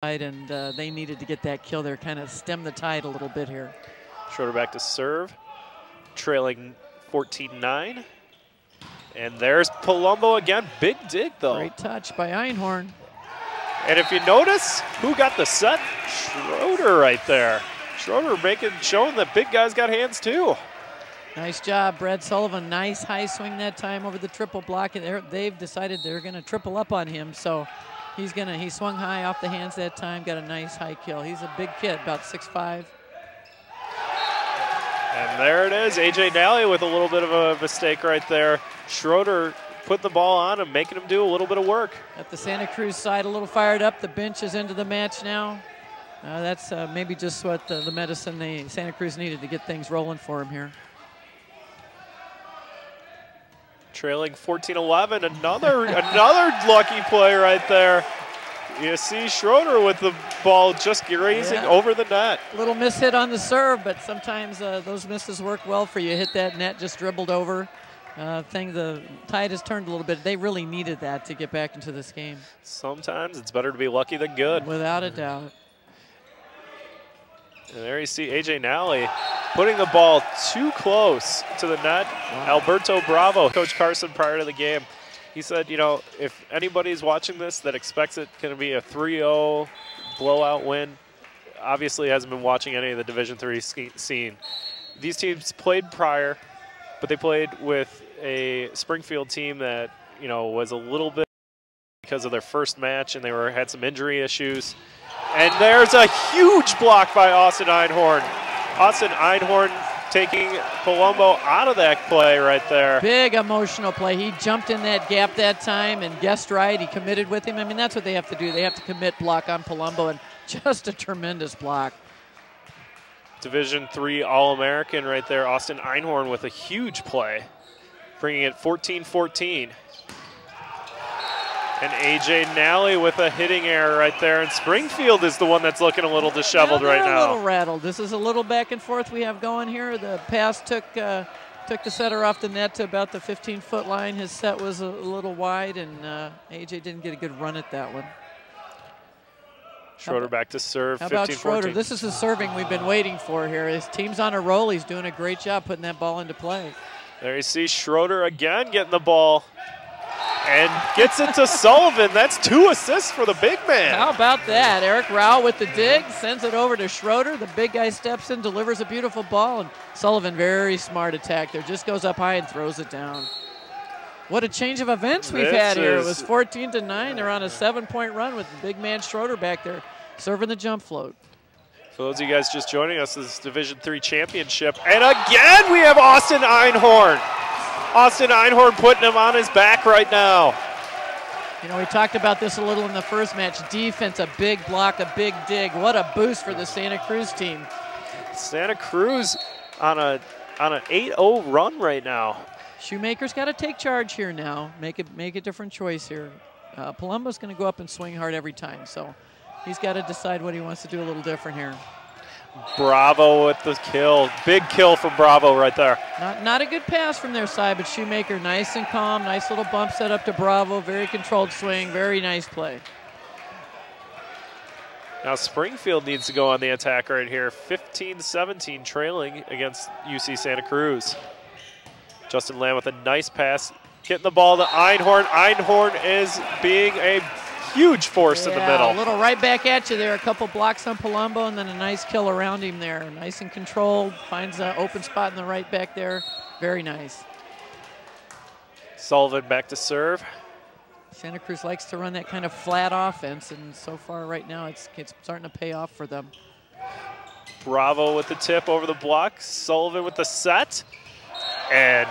and they needed to get that kill there, kind of stem the tide a little bit here. Schroeder back to serve, trailing 14-9. And there's Palumbo again. Big dig, though. Great touch by Einhorn. And if you notice, who got the set? Schroeder right there. Schroeder showing that big guys got hands, too. Nice job, Brad Sullivan. Nice high swing that time over the triple block. And they've decided they're going to triple up on him, so he swung high off the hands that time, got a nice high kill. He's a big kid, about 6'5". And there it is, A.J. Nally with a little bit of a mistake right there. Schroeder put the ball on him, making him do a little bit of work. At the Santa Cruz side, a little fired up. The bench is into the match now. That's maybe just what the medicine Santa Cruz needed to get things rolling for him here. Trailing 14-11, another lucky play right there. You see Schroeder with the ball just grazing over the net. Little miss hit on the serve, but sometimes those misses work well for you. Hit that net, just dribbled over. The tide has turned a little bit. They really needed that to get back into this game. Sometimes it's better to be lucky than good. Without a doubt. And there you see A.J. Nally putting the ball too close to the net. Wow. Alberto Bravo, Coach Carson prior to the game, he said, you know, if anybody's watching this that expects it going to be a 3-0 blowout win, obviously hasn't been watching any of the Division III scene. These teams played prior, but they played with a Springfield team that, you know, was a little bit because of their first match, and they had some injury issues. And there's a huge block by Austin Einhorn. Austin Einhorn taking Palumbo out of that play right there. Big emotional play. He jumped in that gap that time and guessed right. He committed with him. I mean, that's what they have to do. They have to commit block on Palumbo, and just a tremendous block. Division III All-American right there. Austin Einhorn with a huge play, bringing it 14-14. And A.J. Nally with a hitting error right there. And Springfield is the one that's looking a little disheveled right now. A little rattled. This is a little back and forth we have going here. The pass took the setter off the net to about the 15-foot line. His set was a little wide, and A.J. didn't get a good run at that one. Schroeder back to serve, 15-14. How about Schroeder? This is the serving we've been waiting for here. His team's on a roll. He's doing a great job putting that ball into play. There you see Schroeder again getting the ball. And gets it to Sullivan. That's 2 assists for the big man. How about that? Eric Rao with the dig, sends it over to Schroeder. The big guy steps in, delivers a beautiful ball, and Sullivan, very smart attack there. Just goes up high and throws it down. What a change of events we've had here. It was 14-9. They're on a 7-point run with the big man Schroeder back there serving the jump float. For those of you guys just joining us, this is Division III Championship. And again, we have Austin Einhorn. Austin Einhorn putting him on his back right now. You know, we talked about this a little in the first match. Defense, a big block, a big dig. What a boost for the Santa Cruz team. Santa Cruz on an 8-0 run right now. Shoemaker's got to take charge here now. Make a different choice here. Palumbo's going to go up and swing hard every time, so he's got to decide what he wants to do a little different here. Bravo with the kill. Big kill from Bravo right there. Not a good pass from their side, but Shoemaker nice and calm. Nice little bump set up to Bravo. Very controlled swing. Very nice play. Now Springfield needs to go on the attack right here. 15-17 trailing against UC Santa Cruz. Justin Lamb with a nice pass. Getting the ball to Einhorn. Einhorn is being a huge force in the middle. A little right back at you there. A couple blocks on Palumbo and then a nice kill around him there. Nice and controlled. Finds an open spot in the right back there. Very nice. Sullivan back to serve. Santa Cruz likes to run that kind of flat offense, and so far right now it's starting to pay off for them. Bravo with the tip over the block. Sullivan with the set. And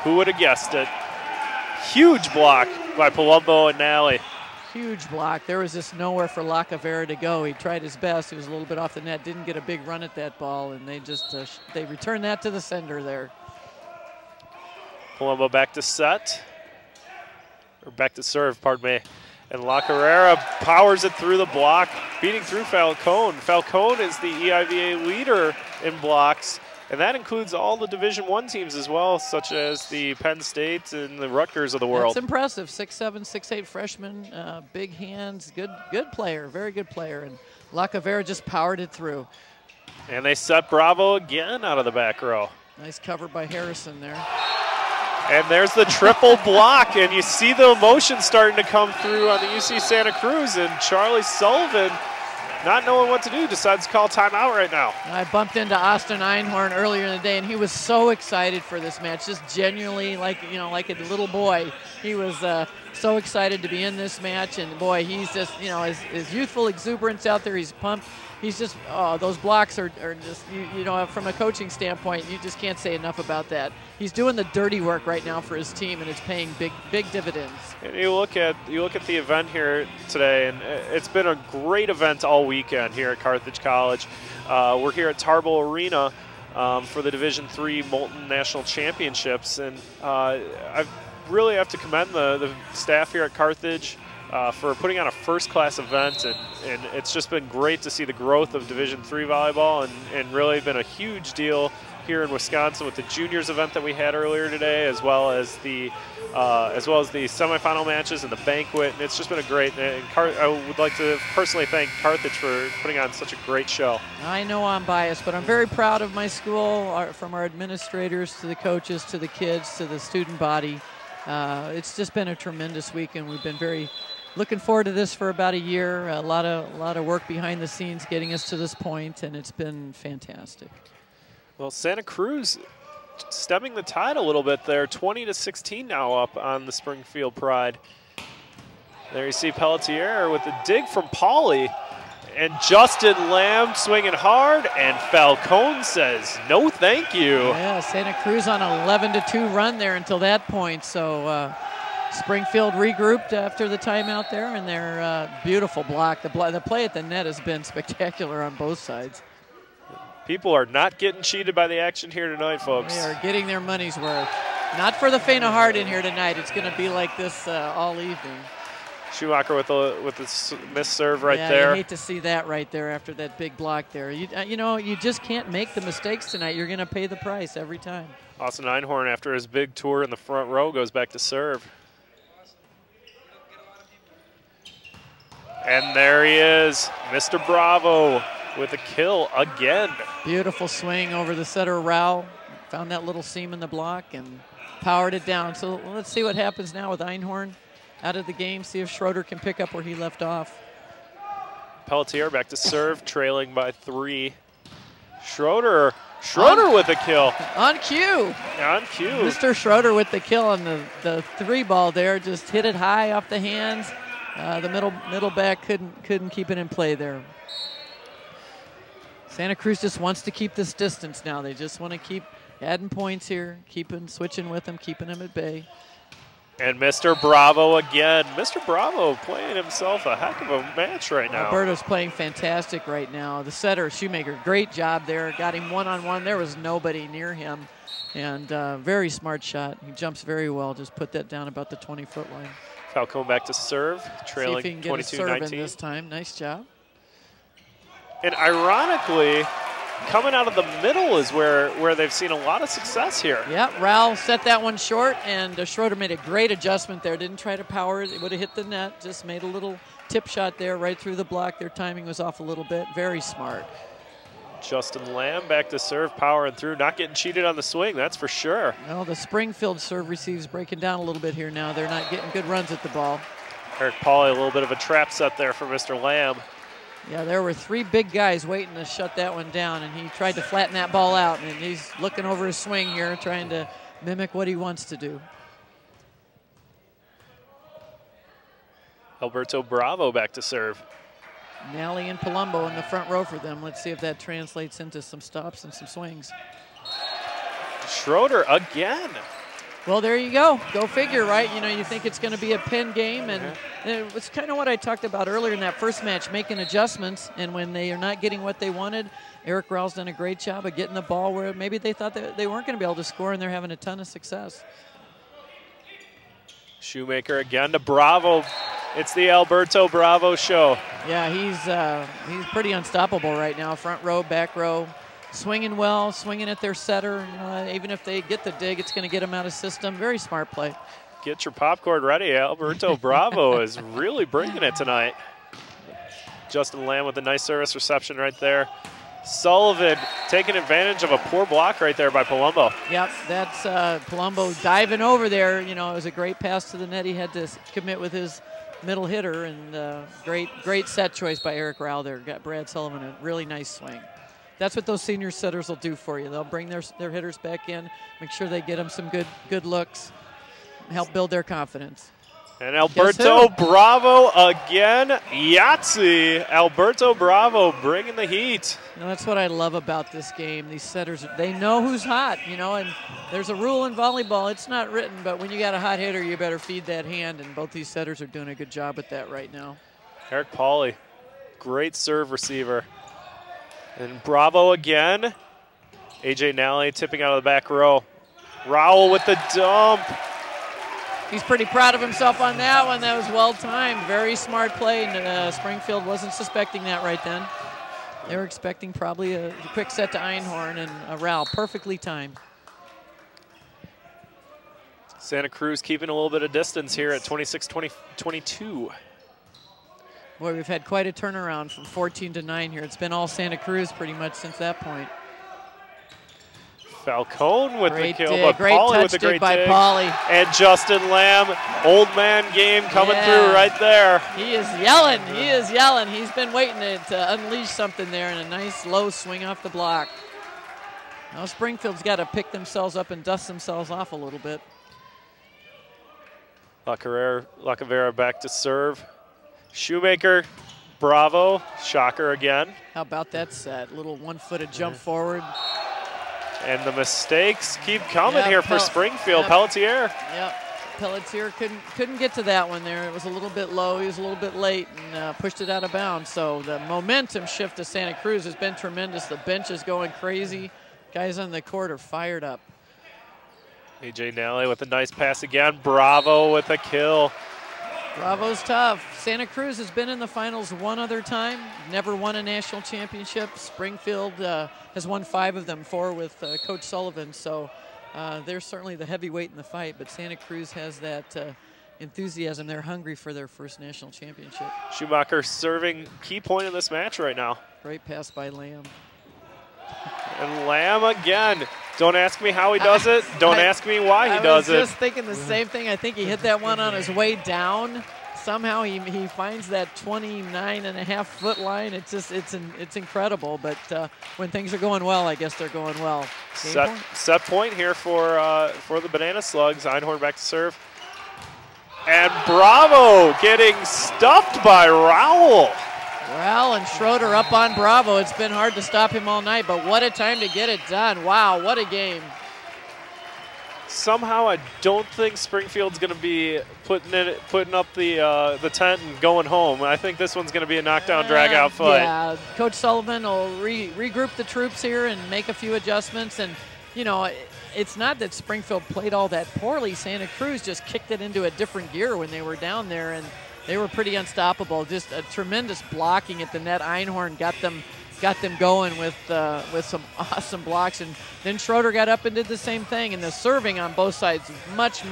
who would have guessed it? Huge block by Palumbo and Nally. Huge block. There was just nowhere for Lacavera to go. He tried his best. He was a little bit off the net. Didn't get a big run at that ball, and they just they returned that to the sender there. Palumbo back to set, or back to serve, pardon me. And La Carrera powers it through the block, beating through Falcone. Falcone is the EIVA leader in blocks, And that includes all the Division I teams as well, such as the Penn State and the Rutgers of the world. That's impressive. 6'7", 6'8" freshman, big hands, good player, very good player. And Lacavera just powered it through. And they set Bravo again out of the back row. Nice cover by Harrison there. And there's the triple block, and you see the emotion starting to come through on the UC Santa Cruz, and Charlie Sullivan, not knowing what to do, decides to call timeout right now. I bumped into Austin Einhorn earlier in the day, and he was so excited for this match, just genuinely like a little boy. He was so excited to be in this match, and boy, he's just, his youthful exuberance out there, he's pumped. He's just, those blocks are just, from a coaching standpoint, you just can't say enough about that. He's doing the dirty work right now for his team, and it's paying big dividends. And you look at the event here today, and it's been a great event all weekend here at Carthage College. We're here at Tarbo Arena for the Division III Molten National Championships, and I really have to commend the staff here at Carthage for putting on a first-class event, and it's just been great to see the growth of Division III volleyball, and really been a huge deal here in Wisconsin with the juniors event that we had earlier today, as well as the semifinal matches and the banquet. And it's just been a great. And I would like to personally thank Carthage for putting on such a great show. I know I'm biased, but I'm very proud of my school, from our administrators to the coaches to the kids to the student body. It's just been a tremendous week, and we've been very looking forward to this for about a year. A lot of work behind the scenes getting us to this point, and it's been fantastic. Well, Santa Cruz stemming the tide a little bit there, 20-16 now up on the Springfield Pride. There you see Pelletier with the dig from Pauly, and Justin Lamb swinging hard, and Falcone says no thank you. Yeah, Santa Cruz on an 11-2 run there until that point. So Springfield regrouped after the timeout there, and their beautiful block. The play at the net has been spectacular on both sides. People are not getting cheated by the action here tonight, folks. They are getting their money's worth. Not for the faint of heart in here tonight. It's going to be like this all evening. Schumacher with the missed serve right there. there. I hate to see that right there after that big block there. You just can't make the mistakes tonight. You're going to pay the price every time. Austin Einhorn, after his big tour in the front row, goes back to serve. And there he is, Mr. Bravo with a kill again. Beautiful swing over the setter Rao. Found that little seam in the block and powered it down. So let's see what happens now with Einhorn out of the game. See if Schroeder can pick up where he left off. Pelletier back to serve, trailing by 3. Schroeder with a kill. On cue. On cue. Mr. Schroeder with the kill on the 3 ball there. Just hit it high off the hands. The middle back couldn't keep it in play there. Santa Cruz just wants to keep this distance now. They just want to keep adding points here, switching with them, keeping them at bay. And Mr. Bravo again. Mr. Bravo playing himself a heck of a match right now. Alberto's playing fantastic right now. The setter, Shoemaker, great job there. Got him one-on-one. There was nobody near him. And very smart shot. He jumps very well. Just put that down about the 20-foot line. Falcone back to serve, trailing 22-19. See if he can get a serve in this time. Nice job. And ironically, coming out of the middle is where they've seen a lot of success here. Yeah, Rao set that one short, and Schroeder made a great adjustment there. Didn't try to power it. It would have hit the net. Just made a little tip shot there right through the block. Their timing was off a little bit. Very smart. Justin Lamb back to serve, powering through. Not getting cheated on the swing, that's for sure. Well, the Springfield serve receives breaking down a little bit here now. They're not getting good runs at the ball. Eric Pauly, a little bit of a trap set there for Mr. Lamb. Yeah, there were 3 big guys waiting to shut that one down, and he tried to flatten that ball out, and he's looking over his swing here, trying to mimic what he wants to do. Alberto Bravo back to serve. Nally and Palumbo in the front row for them. Let's see if that translates into some stops and some swings. Schroeder again. Well, there you go. Go figure, right? You think it's going to be a pin game, and it's kind of what I talked about earlier in that first match, making adjustments, and when they are not getting what they wanted, Eric Rao's done a great job of getting the ball where maybe they thought that they weren't going to be able to score, and they're having a ton of success. Shoemaker again to Bravo. It's the Alberto Bravo show. Yeah, he's pretty unstoppable right now. Front row, back row. swinging well, swinging at their setter. Even if they get the dig, it's going to get them out of system. Very smart play. Get your popcorn ready. Alberto Bravo is really bringing it tonight. Justin Lamb with a nice service reception right there. Sullivan taking advantage of a poor block right there by Palumbo. Yep, that's Palumbo diving over there. You know, it was a great pass to the net. He had to commit with his middle hitter, and great set choice by Eric Rao there. Got Brad Sullivan a really nice swing. That's what those senior setters will do for you. They'll bring their hitters back in, make sure they get them some good looks, help build their confidence. And Alberto Bravo again. Yahtzee. Alberto Bravo bringing the heat. You know, that's what I love about this game. These setters, they know who's hot, you know, and there's a rule in volleyball. It's not written, but when you got a hot hitter, you better feed that hand, and both these setters are doing a good job at that right now. Eric Pauly, great serve receiver. And Bravo again. AJ Nally tipping out of the back row. Rowell with the dump. He's pretty proud of himself on that one. That was well timed. Very smart play, and Springfield wasn't suspecting that right then. They were expecting probably a quick set to Einhorn, and a Rowell perfectly timed. Santa Cruz keeping a little bit of distance here at 26-22. Boy, we've had quite a turnaround from 14 to 9 here. It's been all Santa Cruz pretty much since that point. Falcone with the kill, but great Pauly with a great by dig. Pauly. And Justin Lamb, old man game coming through right there. He is yelling. He is yelling. He's been waiting to unleash something there, and a nice low swing off the block. Now Springfield's got to pick themselves up and dust themselves off a little bit. Lacavera back to serve. Shoemaker, Bravo, shocker again. How about that set? Little one-footed jump forward. And the mistakes keep coming here for Springfield. Pelletier. Yep, Pelletier couldn't get to that one there. It was a little bit low. He was a little bit late and pushed it out of bounds. So the momentum shift to Santa Cruz has been tremendous. The bench is going crazy. Guys on the court are fired up. AJ Nally with a nice pass again. Bravo with a kill. Bravo's tough. Santa Cruz has been in the finals one other time, never won a national championship. Springfield has won 5 of them, 4 with Coach Sullivan. So they're certainly the heavyweight in the fight, but Santa Cruz has that enthusiasm. They're hungry for their first national championship. Schumacher serving key point in this match right now. Great pass by Lamb. And Lamb again. Don't ask me how he does it. Don't ask me why he does it. I was just thinking the same thing. I think he hit that one on his way down. Somehow he finds that 29.5-foot line. It's incredible. But when things are going well, I guess they're going well. Set point here for the Banana Slugs. Einhorn back to serve. And Bravo getting stuffed by Rowell. Rowell and Schroeder up on Bravo. It's been hard to stop him all night, but what a time to get it done. Wow, what a game. Somehow I don't think Springfield's going to be putting up the tent and going home. I think this one's going to be a knockdown, drag-out fight. Yeah, Coach Sullivan will regroup the troops here and make a few adjustments. And, you know, it's not that Springfield played all that poorly. Santa Cruz just kicked it into a different gear when they were down there, and they were pretty unstoppable. Just a tremendous blocking at the net. Einhorn got them going with some awesome blocks, and then Schroeder got up and did the same thing. And the serving on both sides much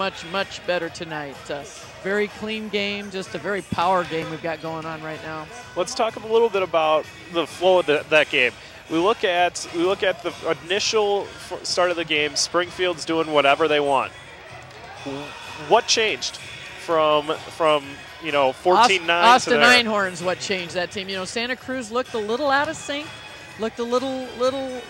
better tonight. Very clean game, just a very power game we've got going on right now. Let's talk a little bit about the flow of that game. We look at the initial start of the game. Springfield's doing whatever they want. What changed from 14-9 Austin Einhorn's what changed that team. You know, Santa Cruz looked a little out of sync, looked a little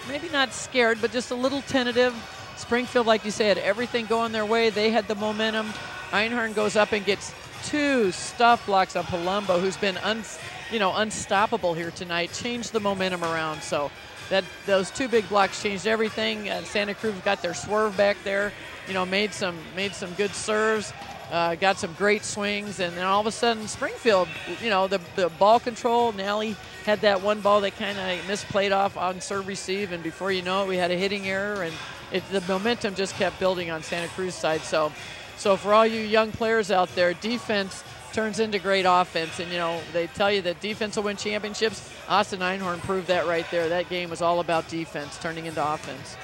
maybe not scared, but just a little tentative. Springfield, like you say, had everything going their way. They had the momentum. Einhorn goes up and gets 2 stuff blocks on Palumbo, who's been unstoppable here tonight. Changed the momentum around. So those 2 big blocks changed everything. Santa Cruz got their swerve back there. You know, made some good serves. Got some great swings, and then all of a sudden Springfield, you know, the ball control, Nally had that one ball that kind of misplayed off on serve receive, and before you know it, we had a hitting error, and the momentum just kept building on Santa Cruz side. So for all you young players out there, defense turns into great offense. And, you know, they tell you that defense will win championships. Austin Einhorn proved that right there. That game was all about defense turning into offense.